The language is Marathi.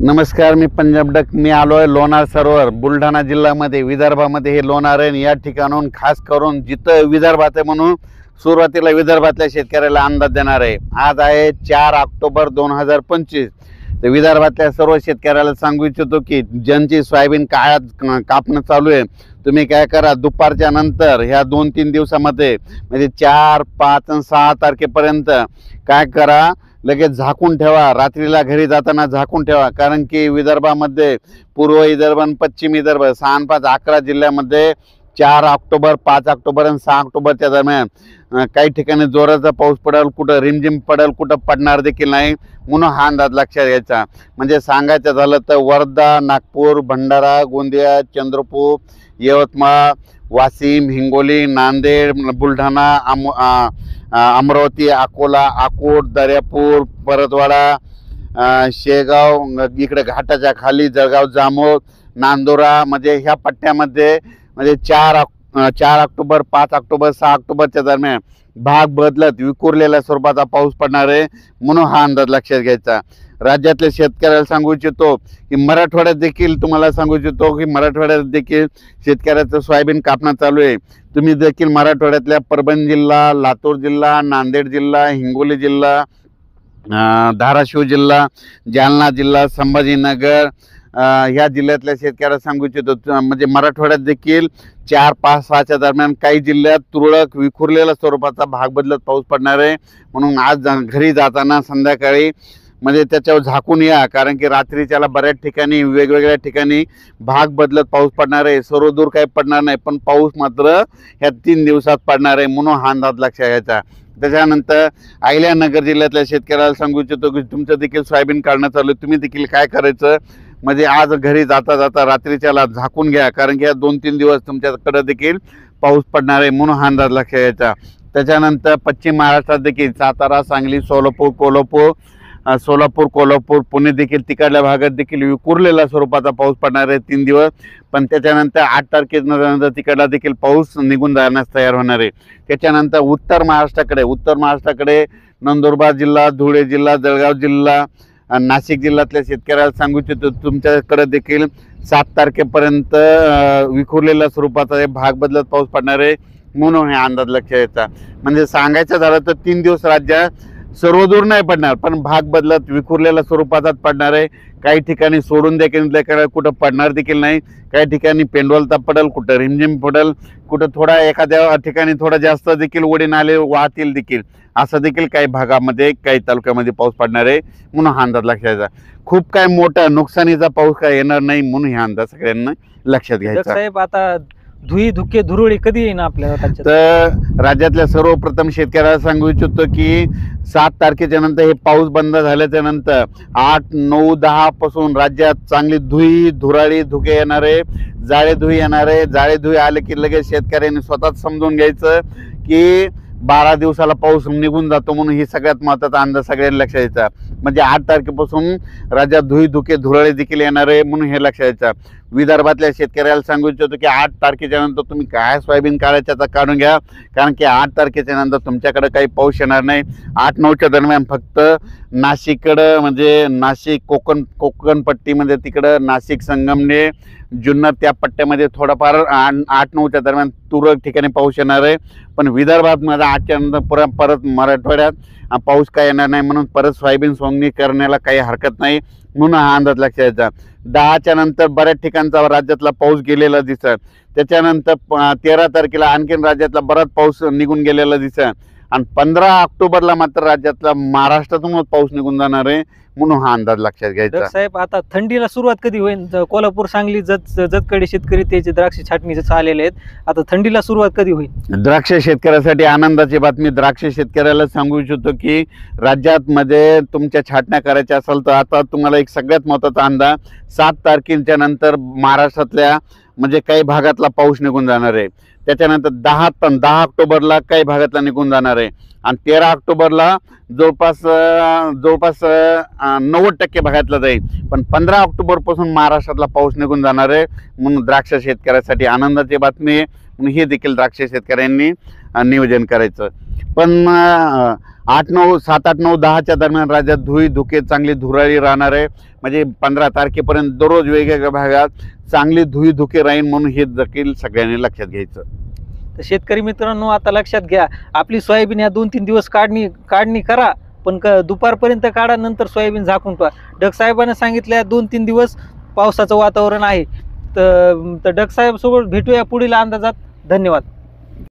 नमस्कार, मी पंजाब डक. मी आलो आहे लोणार सरोवर बुलढाणा जिल्ह्यामध्ये, विदर्भामध्ये. हे लोणार आहे. या ठिकाणून खास करून जिथं विदर्भात आहे म्हणून सुरुवातीला विदर्भातल्या शेतकऱ्याला अंदाज देणार आहे. आज आहे 4 ऑक्टोबर 2025. तर विदर्भातल्या सर्व शेतकऱ्याला सांगू इच्छितो की ज्यांची सोयाबीन कापणं चालू आहे, तुम्ही काय करा, दुपारच्या नंतर ह्या 2-3 दिवसामध्ये म्हणजे 4, 5 आणि 6 तारखेपर्यंत काय करा, लगेच झाकून ठेवा. रात्रीला घरी जाताना झाकून ठेवा. कारण की विदर्भामध्ये पूर्व विदर्भ आणि पश्चिम विदर्भ 6, 5, 11 जिल्ह्यामध्ये 4 ऑक्टोबर, 5 ऑक्टोबर आणि 6 ऑक्टोबरच्या दरम्यान काही ठिकाणी जोराचा पाऊस पडेल, कुठं रिमझिम पडेल, कुठं पडणार देखील नाही. म्हणून हा अंदाज लक्षात घ्यायचा. म्हणजे सांगायचं झालं तर वर्धा, नागपूर, भंडारा, गोंदिया, चंद्रपूर, यवतमाळ, वाशिम, हिंगोली, नांदेड, बुलढाणा, अमरावती, अकोला, अकोट, दर्यापूर, परतवाडा, शेगाव, इकडे घाटाच्या खाली जळगाव, जामोद, नांदुरा, म्हणजे ह्या पट्ट्यामध्ये म्हणजे 4 ऑक्टोबर, 5 ऑक्टोबर, 6 ऑक्टोबरच्या दरम्यान भाग बदलत विखुरलेल्या स्वरूपाचा पाऊस पडणार आहे. म्हणून हा अंदाज लक्षात घ्यायचा. राज्यातल्या शेतकऱ्याला सांगू इच्छितो की मराठवाड्यात देखील तुम्हाला सांगू इच्छितो की मराठवाड्यात देखील शेतकऱ्याचं सोयाबीन कापणं चालू आहे. तुम्ही देखील मराठवाड्यातल्या परभणी जिल्हा, लातूर जिल्हा, नांदेड जिल्हा, हिंगोली जिल्हा, धाराशिव जिल्हा, जालना जिल्हा, संभाजीनगर ह्या जिल्ह्यातल्या शेतकऱ्याला सांगू इच्छितो, म्हणजे मराठवाड्यात देखील 4, 5, 6च्या दरम्यान काही जिल्ह्यात तुरळक विखुरलेल्या स्वरूपाचा भाग बदलत पाऊस पडणार आहे. म्हणून आज घरी जाताना संध्याकाळी म्हणजे त्याच्यावर झाकून या. कारण की रात्रीच्याला बऱ्याच ठिकाणी वेगवेगळ्या ठिकाणी भाग बदलत पाऊस पडणार आहे. सर्वदूर काही पडणार नाही, पण पाऊस मात्र ह्या 3 दिवसात पडणार आहे. म्हणून हा अंदाज लक्षात घ्यायचा. त्याच्यानंतर अहिल्यानगर जिल्ह्यातल्या शेतकऱ्याला सांगू इच्छितो की तुमचं देखील सोयाबीन काढणं चालू आहे. तुम्ही देखील काय करायचं, म्हणजे आज घरी जाता जाता रात्रीच्याला झाकून घ्या. कारण की या 2-3 दिवस तुमच्याकडे देखील पाऊस पडणार आहे. म्हणून हा अंदाज लक्षात घ्यायचा. त्याच्यानंतर पश्चिम महाराष्ट्रात देखील सातारा, सांगली, सोलापूर, कोल्हापूर, पुणे देखील तिकडल्या भागात देखील विखुरलेल्या स्वरूपाचा पाऊस पडणार आहे 3 दिवस. पण त्याच्यानंतर 8 तारखेनंतर तिकडला देखील पाऊस निघून जाण्यास तयार होणार आहे. त्याच्यानंतर उत्तर महाराष्ट्राकडे नंदुरबार जिल्हा, धुळे जिल्हा, जळगाव जिल्हा, नाशिक जिल्ह्यातल्या शेतकऱ्याला सांगू इच्छितो तुमच्याकडे देखील 7 तारखेपर्यंत विखुरलेल्या स्वरूपाचा भाग बदलत पाऊस पडणार आहे. म्हणून हे अंदाज लक्षात घ्यायचा. म्हणजे सांगायचं झालं तर 3 दिवस राज्यात सर्वदूर नाही पडणार, पण भाग बदलत विखुरलेल्या स्वरूपाचाच पडणार आहे. काही ठिकाणी सोडून देखील कुठं पडणार देखील नाही. काही ठिकाणी पेंडवलता पडेल, कुठं रिमझिम पडेल, कुठं थोडा एखाद्या ठिकाणी थोडा जास्त देखील ओढे नाले वाहतील देखील. असं देखील काही भागामध्ये, काही तालुक्यामध्ये पाऊस पडणार आहे. म्हणून हा अंदाज लक्षात घ्यायचा. खूप काय मोठा नुकसानीचा पाऊस काय येणार नाही. म्हणून हा अंदाज सगळ्यांना लक्षात घ्यायचा. साहेब, आता धुके धुरोळी कधी येईन आपल्या राज्यात? तर राज्यातल्या सर्वप्रथम शेतकऱ्याला सांगू इच्छितो की 7 तारखेच्या नंतर हे पाऊस बंद झाल्याच्या नंतर 8, 9, 10 पासून राज्यात चांगली धुराळी धुके येणारे, जाळे धुई येणारे. जाळे धुई आले की लगेच शेतकऱ्यांनी स्वतःच समजून घ्यायचं की 12 दिवसाला पाऊस निघून जातो. म्हणून ही सगळ्यात महत्त्वाचा अंदाज सगळ्यांनी लक्षात घ्यायचा. म्हणजे 8 तारखेपासून राज्यात धुके धुराळे देखील येणार आहे. म्हणून हे लक्षात घ्यायचं. विदर्भातल्या शेतकऱ्याला सांगू इच्छितो की 8 तारखेच्या नंतर तुम्ही काय सोयाबीन काढायचं काढून घ्या. कारण की 8 तारखेच्या नंतर तुमच्याकडे काही पाऊस येणार नाही. 8-9च्या दरम्यान फक्त नाशिककडं, म्हणजे नाशिक कोकण पट्टीमध्ये तिकडं नाशिक, संगमनेर, जुन्नर त्या पट्ट्यामध्ये थोडाफार 8-9च्या दरम्यान तुरळक ठिकाणी पाऊस येणार आहे. पण विदर्भात माझा 8च्या नंतर परत मराठवाड्यात पाऊस काय येणार नाही. म्हणून परत सोयाबीन सोंगणी करण्याला काही हरकत नाही. म्हणून हा अंदाज लक्षात घ्यायचा. 10च्या नंतर बऱ्याच ठिकाणचा राज्यातला पाऊस गेलेला दिसत. त्याच्यानंतर 13 तारखेला आणखीन राज्यातला बराच पाऊस निघून गेलेला दिसत. आणि 15 ऑक्टोबरला मात्र राज्यातला महाराष्ट्रातूनच पाऊस निघून जाणार आहे. म्हणून हा अंदाज लक्षात घ्यायचा. साहेब, आता थंडीला सुरुवात कधी होईल? कोल्हापूर, सांगली, जतकडे शेतकरी त्याचे द्राक्ष छाटणीचे आलेले आहेत. आता थंडीला सुरुवात कधी होईल? द्राक्ष शेतकऱ्यासाठी आनंदाची बातमी. द्राक्ष शेतकऱ्याला सांगू इच्छितो की राज्यात मध्ये तुमच्या छाटण्या करायच्या असेल तर आता तुम्हाला एक सगळ्यात महत्त्वाचा अंदाज, 7 तारखेच्या नंतर महाराष्ट्रातल्या म्हणजे काही भागातला पाऊस निघून जाणार आहे. त्याच्यानंतर 10 ऑक्टोबरला काही भागातला निघून जाणार आहे. आणि 13 ऑक्टोबरला जवळपास 90% भागातला जाईल. पण 15 ऑक्टोबरपासून महाराष्ट्रातला पाऊस निघून जाणार आहे. म्हणून द्राक्ष शेतकऱ्यासाठी आनंदाची बातमी आहे. म्हणून हे देखील द्राक्ष शेतकऱ्यांनी नियोजन करायचं. पण 8-9 7-8-9 10च्या दरम्यान राज्यात धुळी धुके चांगली धुराळी राहणार आहे. म्हणजे 15 तारखेपर्यंत दररोज वेगवेगळ्या भागात चांगली धुळी धुके राहील, म्हणून हे देखील सगळ्यांनी लक्षात घ्यायचं. तर शेतकरी मित्रांनो, आता लक्षात घ्या, आपली सोयाबीन या 2-3 दिवस काढणी करा, पण दुपारपर्यंत काढा, नंतर सोयाबीन झाकून पहा. डग साहेबांना सांगितलं 2-3 दिवस पावसाचं वातावरण आहे. तर डग साहेब सोबत भेटूया पुढील अंदाजात. धन्यवाद.